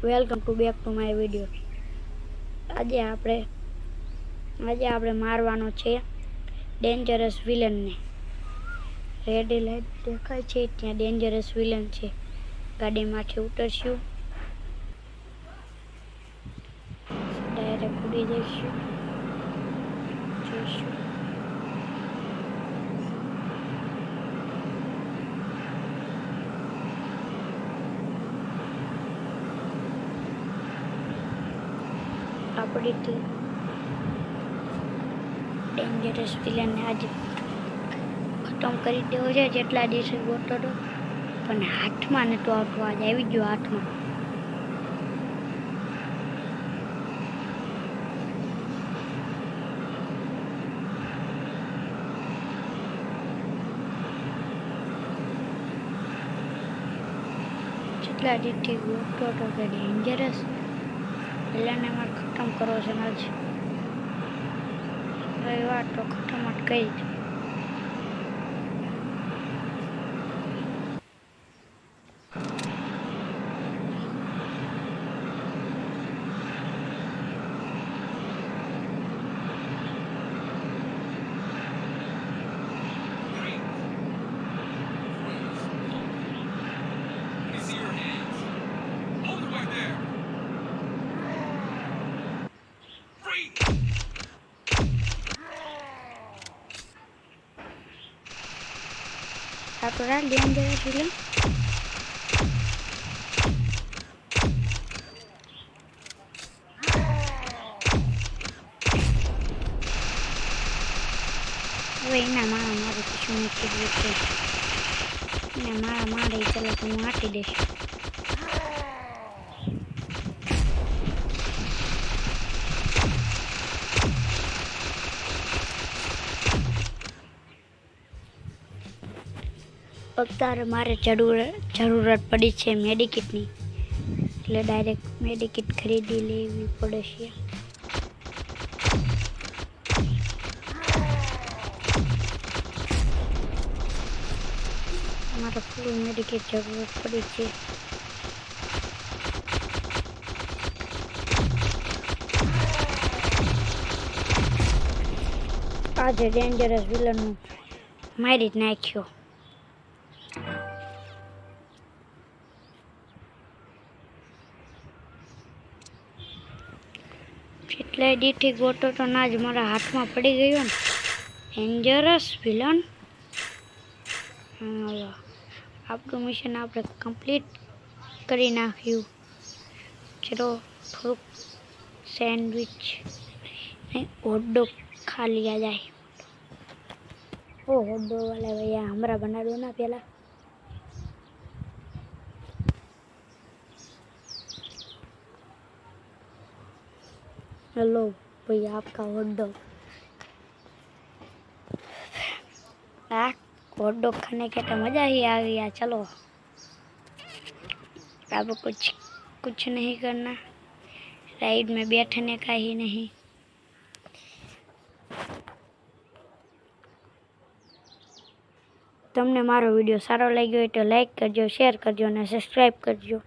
Welcome to back to my video. આજે આપણે મારવાનો છે ડેન્જરસ વિલનને। રેડ લાઇટ દેખાય છે ત્યાં ડેન્જરસ વિલન છે। ગાડીમાંથી ઉતરશું, ડાયરેક્ટ ઉડી જઈશું, જોઈશું। આપણી ડેન્જરસ વિલનને આજે ખતમ કરી દેવો છે। જેટલા દિવસે ગોતો તો પણ હાથમાં નતો આવતો, આજે આવી ગયો હાથમાં। જેટલા દિવસથી ગોતો તો કે ડેન્જરસ વિલનને મારે ખતમ કરવો છે આજ રવિવાર તો ખતમ જ કરી જ। Aturan ડેન્જરસ વિલન હવે એના મારે કશું નહીં કરવું છે। એના મારે ચાલો હું હાટી દઈશ। અત્યારે મારે જરૂરત પડી છે મેડિકિટની, એટલે ડાયરેક્ટ મેડિકિટ ખરીદી લેવી પડશે। મારે ફૂલ મેડિકિટ જરૂરત પડી છે। આજે ડેન્જરસ વિલનનું મારી જ નાખ્યો। જેટલા દીથી ગોતો તો ના જ મારા હાથમાં પડી ગયો ને ડેન્જરસ વિલન। આપણું મિશન આપણે કમ્પ્લીટ કરી નાખ્યું। ચલો થોડુંક સેન્ડવિચ ને હોટડોગ खा लिया जाए। ओ हॉटडॉग वाला भैया हमारा बना दो ना पहला। हेलो भैया आपका हॉटडॉग। हॉटडॉग खाने के तो मज़ा ही आ गया। चलो अब कुछ नहीं करना, राइड में बैठने का ही नहीं। તમને મારો વિડીયો સારો લાગ્યો હોય તો લાઈક કરજો, શેર કરજો અને સબસ્ક્રાઈબ કરજો।